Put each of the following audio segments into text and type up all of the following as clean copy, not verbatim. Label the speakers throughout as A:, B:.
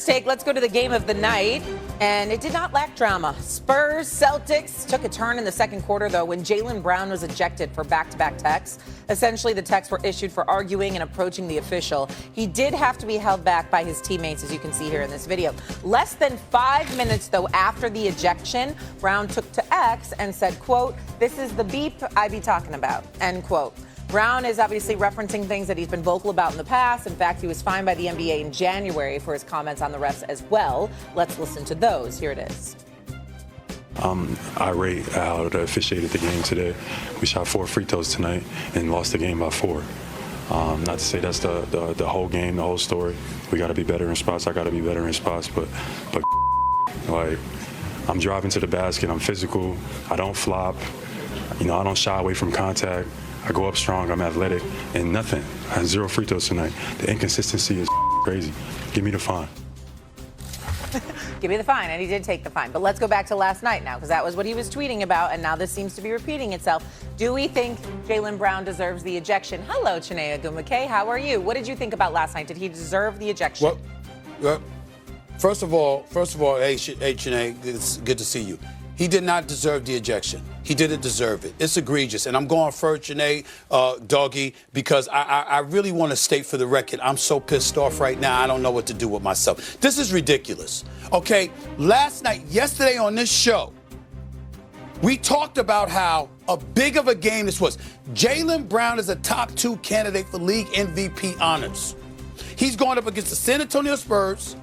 A: Let's go to the game of the night, and it did not lack drama. Spurs, Celtics took a turn in the second quarter, though, when Jaylen Brown was ejected for back-to-back techs. Essentially, the techs were issued for arguing and approaching the official. He did have to be held back by his teammates, as you can see here in this video. Less than 5 minutes, though, after the ejection, Brown took to X and said, quote, "This is the beep I be talking about," end quote. Brown is obviously referencing things that he's been vocal about in the past. In fact, he was fined by the NBA in January for his comments on the refs as well. Let's listen to those. Here it is.
B: Irate how they officiated the game today. We shot 4 free throws tonight and lost the game by 4. Not to say that's the whole game, the whole story. We got to be better in spots. I got to be better in spots. But like, I'm driving to the basket. I'm physical. I don't flop. I don't shy away from contact. I go up strong, I'm athletic, and nothing. I had 0 free throws tonight. The inconsistency is crazy. Give me the fine.
A: Give me the fine, and he did take the fine. But let's go back to last night now, because that was what he was tweeting about, and now this seems to be repeating itself. Do we think Jaylen Brown deserves the ejection? Hello, Chiney Ogwumike. How are you? What did you think about last night? Did he deserve the ejection?
C: Well, first of all, hey, Chiney, it's good to see you. He did not deserve the ejection. He didn't deserve it. It's egregious. And I'm going for Janae, Doggy, because I really want to state for the record, I'm so pissed off right now, I don't know what to do with myself. This is ridiculous. Okay, yesterday on this show, we talked about how big of a game this was. Jaylen Brown is a top 2 candidate for league MVP honors. He's going up against the San Antonio Spurs.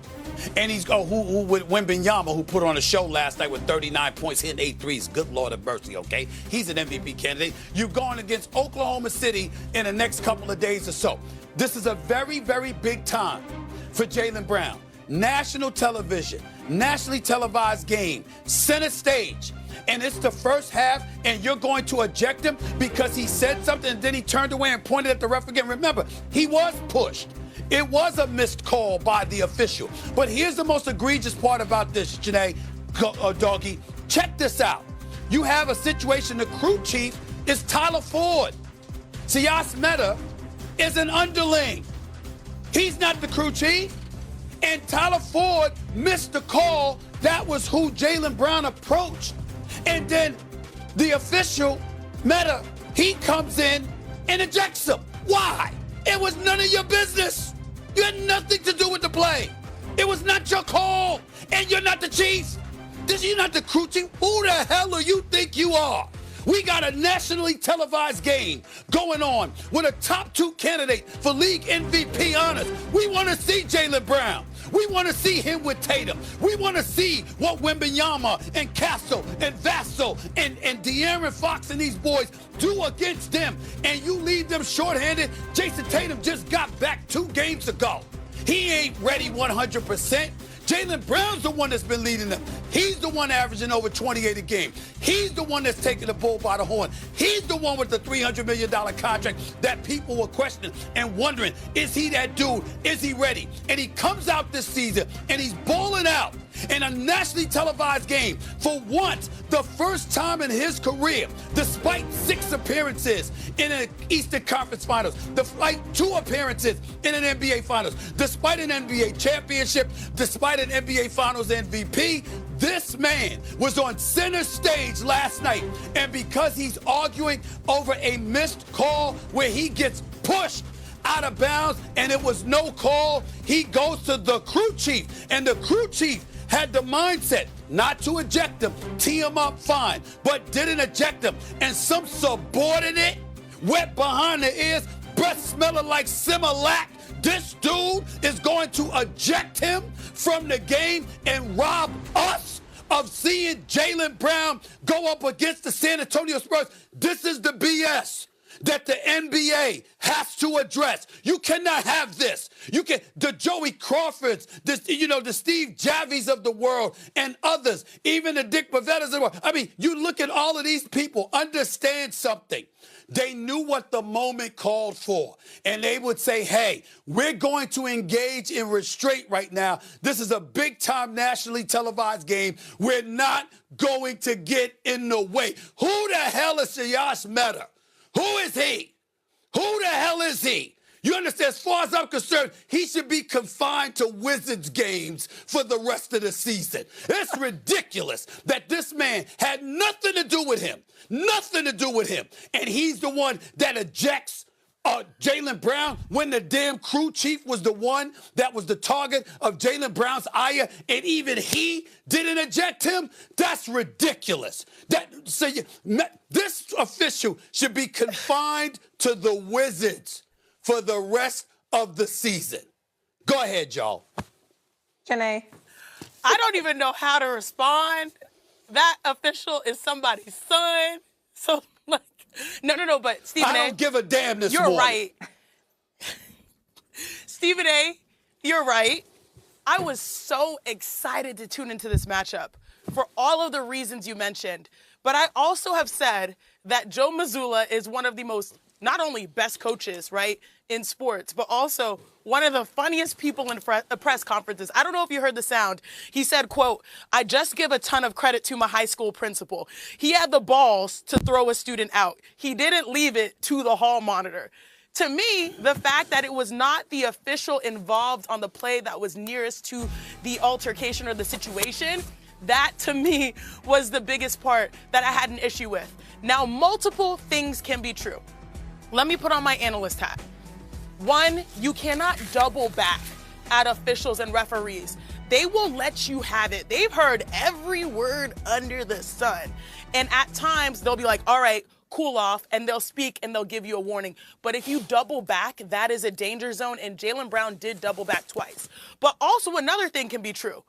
C: And he's who with Wembanyama, who put on a show last night with 39 points, hitting 8 threes. Good Lord of mercy, okay? He's an MVP candidate. You're going against Oklahoma City in the next couple of days or so. This is a very, very big time for Jaylen Brown. National television, nationally televised game, center stage. And it's the first half, and you're going to eject him because he said something, and then he turned away and pointed at the ref again. Remember, he was pushed. It was a missed call by the official. But here's the most egregious part about this, Janae, Doggy. Check this out. You have a situation, the crew chief is Tyler Ford. Sias Mehta is an underling. He's not the crew chief. And Tyler Ford missed the call. That was who Jaylen Brown approached. And then the official, Mehta, he comes in and ejects him. Why? It was none of your business. You had nothing to do with the play. It was not your call. And you're not the chief. You're not the crew chief. Who the hell do you think you are? We got a nationally televised game going on with a top 2 candidate for league MVP honors. We want to see Jaylen Brown. We want to see him with Tatum. We want to see what Wembanyama and Castle and Vassell and De'Aaron Fox and these boys do against them. And you leave them shorthanded. Jason Tatum just got back 2 games ago. He ain't ready 100%. Jaylen Brown's the one that's been leading them. He's the one averaging over 28 a game. He's the one that's taking the bull by the horn. He's the one with the $300 million contract that people were questioning and wondering, is he that dude? Is he ready? And he comes out this season and he's balling out in a nationally televised game for once, the first time in his career, despite 6 appearances in an Eastern Conference Finals, despite 2 appearances in an NBA Finals, despite an NBA championship, despite an NBA Finals MVP, this man was on center stage last night. And because he's arguing over a missed call where he gets pushed out of bounds and it was no call, he goes to the crew chief. And the crew chief had the mindset not to eject him, tee him up fine, but didn't eject him. And some subordinate, wet behind the ears, breath smelling like Similac, this dude is going to eject him from the game and rob us of seeing Jaylen Brown go up against the San Antonio Spurs. This is the BS that the NBA has to address. You cannot have this. The Joey Crawfords, the Steve Javies of the world and others, even the Dick Pavettas of the world. I mean, you look at all of these people, understand something. They knew what the moment called for. And they would say, hey, we're going to engage in restraint right now. This is a big-time nationally televised game. We're not going to get in the way. Who the hell is Sias Mehta? Who is he? Who the hell is he? You understand? As far as I'm concerned, he should be confined to Wizards games for the rest of the season. It's ridiculous that this man had nothing to do with him. Nothing to do with him. And he's the one that ejects Jaylen Brown when the damn crew chief was the one that was the target of Jaylen Brown's ire, and even he didn't eject him? That's ridiculous. This official should be confined to the Wizards for the rest of the season. Go ahead, y'all.
A: Janae.
D: I don't even know how to respond. That official is somebody's son. So, like, no, but Stephen A.
C: I don't give a damn this
D: You're
C: morning.
D: right. Stephen A., you're right. I was so excited to tune into this matchup for all of the reasons you mentioned. But I also have said that Joe Mazzulla is one of the most, not only best coaches, right, in sports, but also one of the funniest people in press conferences. I don't know if you heard the sound. He said, quote, "I just give a ton of credit to my high school principal. He had the balls to throw a student out. He didn't leave it to the hall monitor." To me, the fact that it was not the official involved on the play that was nearest to the altercation or the situation, that to me was the biggest part that I had an issue with. Now, multiple things can be true. Let me put on my analyst hat. One, you cannot double back at officials and referees. They will let you have it. They've heard every word under the sun. And at times, they'll be like, all right, cool off, and they'll speak and they'll give you a warning. But if you double back, that is a danger zone, and Jaylen Brown did double back twice. But also another thing can be true.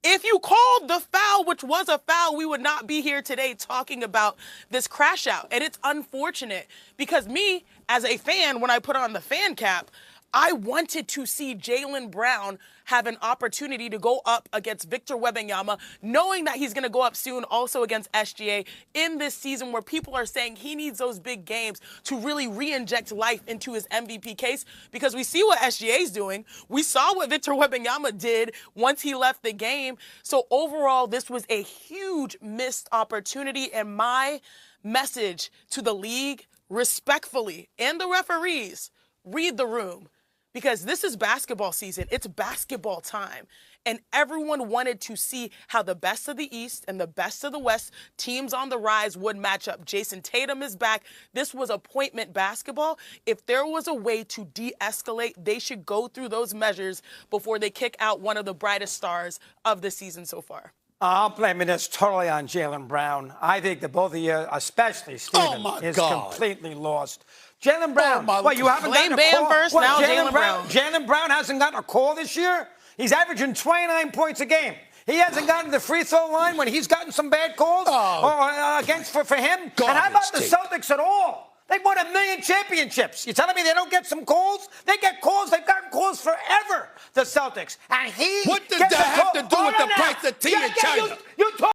D: If you called the foul, which was a foul, we would not be here today talking about this crash out. And it's unfortunate because me, as a fan, when I put on the fan cap, I wanted to see Jaylen Brown have an opportunity to go up against Victor Wembanyama, knowing that he's going to go up soon also against SGA in this season where people are saying he needs those big games to really re-inject life into his MVP case, because we see what SGA is doing. We saw what Victor Wembanyama did once he left the game. So overall, this was a huge missed opportunity, and my message to the league, respectfully, and the referees, read the room. Because this is basketball season. It's basketball time. And everyone wanted to see how the best of the East and the best of the West, teams on the rise, would match up. Jason Tatum is back. This was appointment basketball. If there was a way to de-escalate, they should go through those measures before they kick out one of the brightest stars of the season so far.
E: I'm blaming this totally on Jaylen Brown. I think that both of you, especially Stephen, is completely lost. Jaylen Brown, you haven't gotten a call?
D: First, now Jaylen Brown.
E: Jaylen Brown hasn't gotten a call this year? He's averaging 29 points a game. He hasn't gotten the free throw line when he's gotten some bad calls against for him? And how about the Celtics at all? They've won 1 million championships. You telling me they don't get some calls? They get calls. They've gotten calls forever, the Celtics. And he
C: What does that have to do with the price of tea in China?
E: You talk